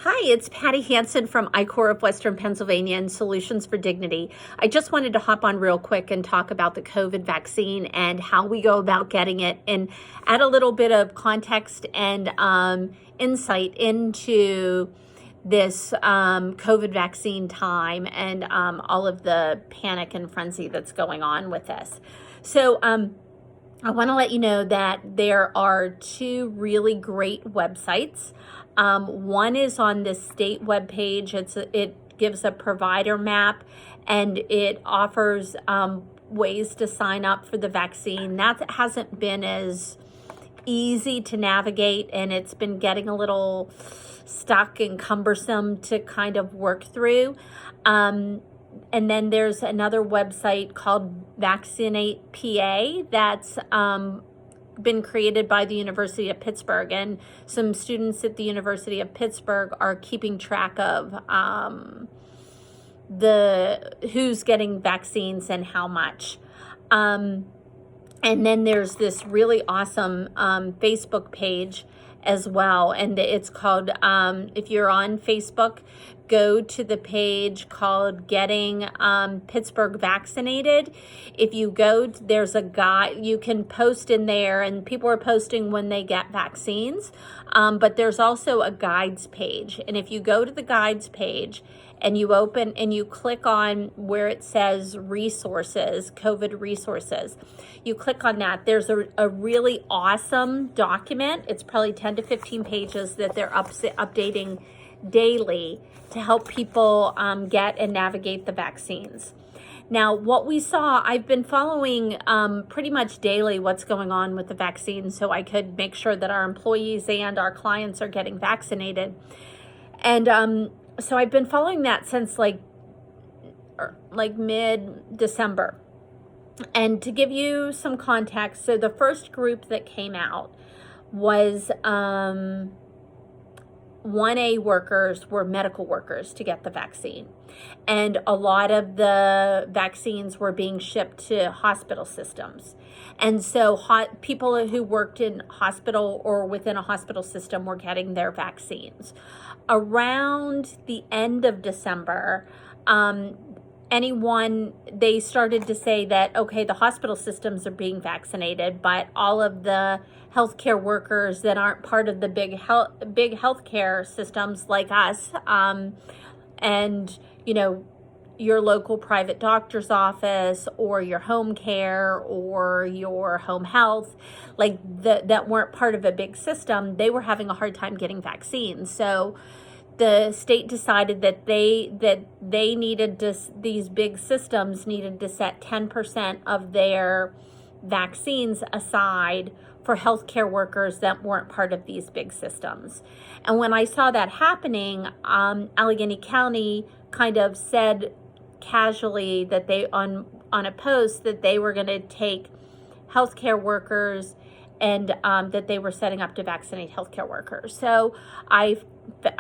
Hi, it's Patty Hanson from IKOR of Western Pennsylvania and Solutions for Dignity. I just wanted to hop on real quick and talk about the COVID vaccine and how we go about getting it and add a little bit of context and insight into this COVID vaccine time and all of the panic and frenzy that's going on with this. So I want to let you know that there are two really great websites. One is on the state webpage. It gives a provider map and it offers ways to sign up for the vaccine. That hasn't been as easy to navigate, and it's been getting a little stuck and cumbersome to kind of work through. And then there's another website called Vaccinated PA that's been created by the University of Pittsburgh, and some students at the University of Pittsburgh are keeping track of who's getting vaccines and how much. And then there's this really awesome Facebook page as well, and it's called, if you're on Facebook, go to the page called Getting Pittsburgh Vaccinated. If you go, there's a guide, you can post in there, and people are posting when they get vaccines, but there's also a guides page. And if you go to the guides page and you open and you click on where it says resources, COVID resources, you click on that, there's a really awesome document. It's probably 10 to 15 pages that they're updating daily to help people get and navigate the vaccines. Now, what we saw, I've been following pretty much daily what's going on with the vaccine so I could make sure that our employees and our clients are getting vaccinated. And so I've been following that since like mid-December. And to give you some context, so the first group that came out was 1A workers were medical workers to get the vaccine. And a lot of the vaccines were being shipped to hospital systems. And so people who worked in hospital or within a hospital system were getting their vaccines. Around the end of December, they started to say that, okay, the hospital systems are being vaccinated, but all of the healthcare workers that aren't part of the big healthcare systems like us, and, you know, your local private doctor's office or your home care or your home health, like that weren't part of a big system, they were having a hard time getting vaccines. So the state decided that they needed to, these big systems needed to set 10% of their vaccines aside for healthcare workers that weren't part of these big systems. And when I saw that happening, Allegheny County kind of said casually that they on a post that they were going to take healthcare workers and that they were setting up to vaccinate healthcare workers. So I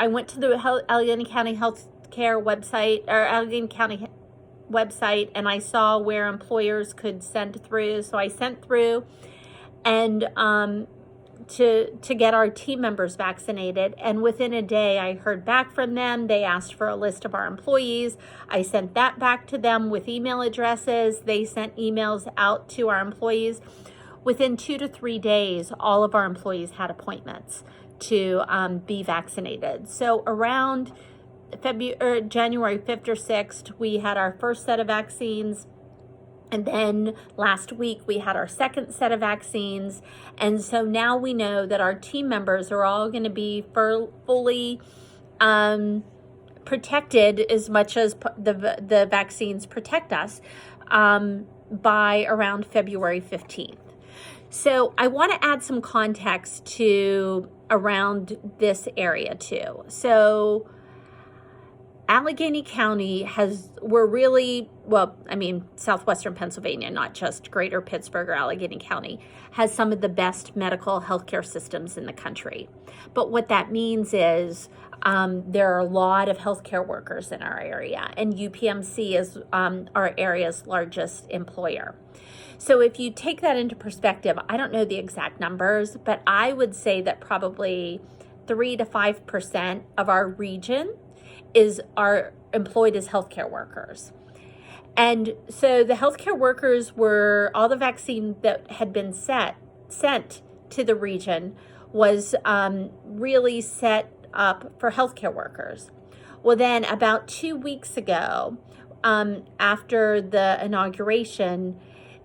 went to the Allegheny County Healthcare website, or Allegheny County website, and I saw where employers could send through. So I sent through and to get our team members vaccinated. And within a day, I heard back from them. They asked for a list of our employees. I sent that back to them with email addresses. They sent emails out to our employees. Within 2 to 3 days, all of our employees had appointments to be vaccinated. So around January 5th or 6th, we had our first set of vaccines. And then last week, we had our second set of vaccines. And so now we know that our team members are all going to be fully protected as much as the vaccines protect us by around February 15th. So I want to add some context to around this area too. So Allegheny County Southwestern Pennsylvania, not just Greater Pittsburgh or Allegheny County, has some of the best medical healthcare systems in the country. But what that means is there are a lot of healthcare workers in our area, and UPMC is our area's largest employer. So if you take that into perspective, I don't know the exact numbers, but I would say that probably 3 to 5% of our region are employed as healthcare workers. And so the healthcare workers all the vaccine that had been sent to the region was really set up for healthcare workers. Well, then about 2 weeks ago, after the inauguration,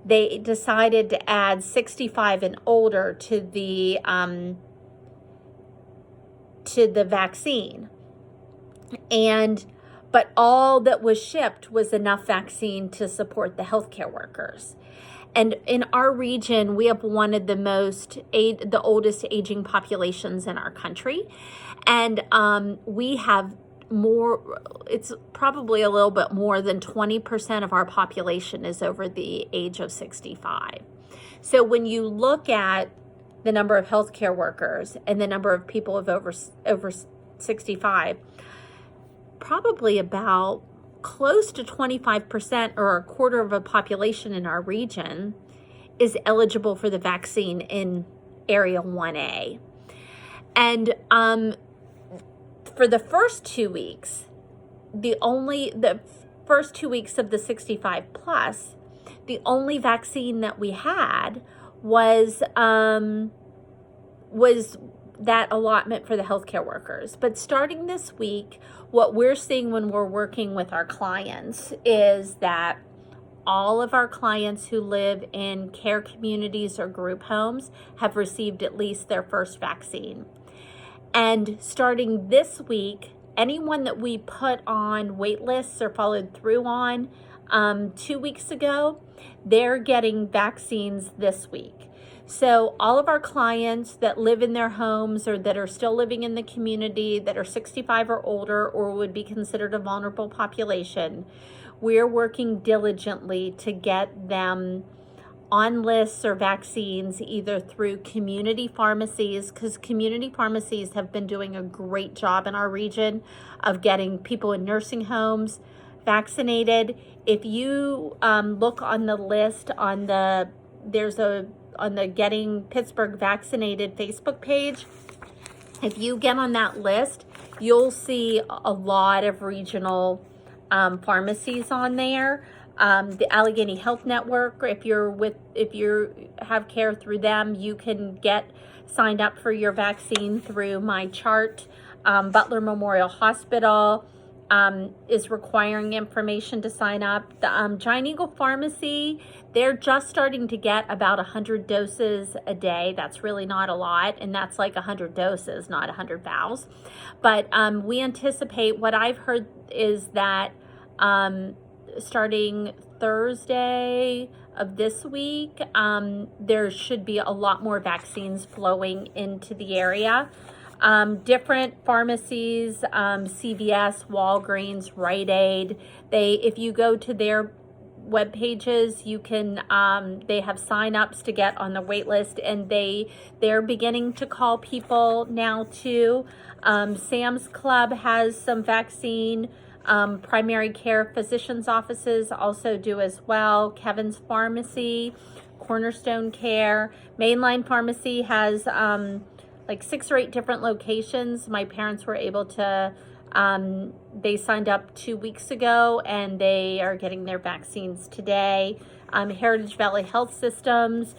they decided to add 65 and older to the vaccine. But all that was shipped was enough vaccine to support the healthcare workers. And in our region, we have one of the oldest aging populations in our country. And we have it's probably a little bit more than 20% of our population is over the age of 65. So when you look at the number of healthcare workers and the number of people of over 65, probably about close to 25% or a quarter of a population in our region is eligible for the vaccine in Area 1A. And for the first 2 weeks, the first 2 weeks of the 65 plus, the only vaccine that we had was that allotment for the healthcare workers. But starting this week, what we're seeing when we're working with our clients is that all of our clients who live in care communities or group homes have received at least their first vaccine. And starting this week, anyone that we put on wait lists or followed through on 2 weeks ago, they're getting vaccines this week. So all of our clients that live in their homes or that are still living in the community that are 65 or older or would be considered a vulnerable population, we're working diligently to get them on lists or vaccines either through community pharmacies, because community pharmacies have been doing a great job in our region of getting people in nursing homes vaccinated. If you look on the list on the Getting Pittsburgh Vaccinated Facebook page, if you get on that list, you'll see a lot of regional pharmacies on there. The Allegheny Health Network, if you have care through them, you can get signed up for your vaccine through My Chart. Butler Memorial Hospital is requiring information to sign up. The Giant Eagle Pharmacy, they're just starting to get about 100 doses a day. That's really not a lot, and that's like 100 doses, not 100 vials. But we anticipate, what I've heard is that starting Thursday of this week, there should be a lot more vaccines flowing into the area. Different pharmacies, CVS, Walgreens, Rite Aid, if you go to their web pages, you can they have sign-ups to get on the wait list, and they're beginning to call people now too. Sam's Club has some vaccine. Primary care physicians' offices also do as well. Kevin's Pharmacy, Cornerstone Care, Mainline Pharmacy has like 6 or 8 different locations. My parents were able to, they signed up 2 weeks ago and they are getting their vaccines today. Heritage Valley Health Systems,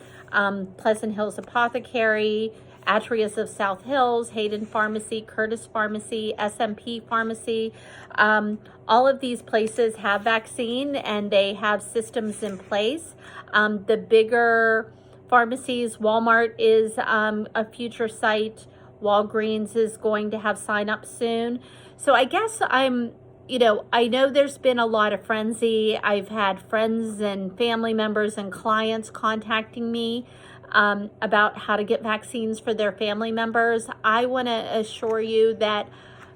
Pleasant Hills Apothecary, Atrias of South Hills, Hayden Pharmacy, Curtis Pharmacy, SMP Pharmacy. All of these places have vaccine and they have systems in place. The bigger pharmacies, Walmart is a future site. Walgreens is going to have sign up soon. So I guess I know there's been a lot of frenzy. I've had friends and family members and clients contacting me about how to get vaccines for their family members. I want to assure you that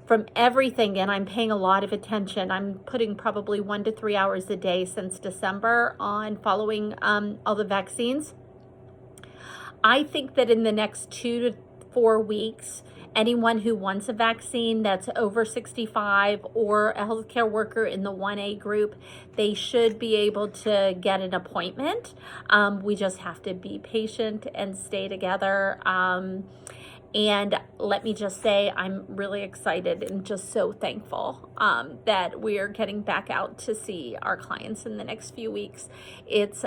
from everything, and I'm paying a lot of attention, I'm putting probably 1 to 3 hours a day since December on following all the vaccines. I think that in the next 2 to 4 weeks, anyone who wants a vaccine that's over 65 or a healthcare worker in the 1A group, they should be able to get an appointment. We just have to be patient and stay together. And let me just say, I'm really excited and just so thankful that we're getting back out to see our clients in the next few weeks. It's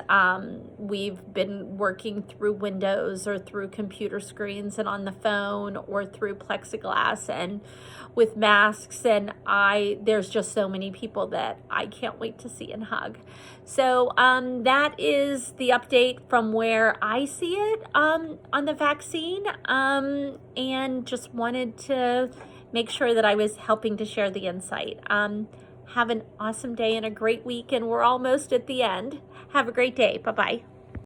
we've been working through windows or through computer screens and on the phone or through plexiglass and with masks, and there's just so many people that I can't wait to see and hug. So that is the update from where I see it on the vaccine, and just wanted to make sure that I was helping to share the insight. Have an awesome day and a great week, and we're almost at the end. Have a great day. Bye-bye.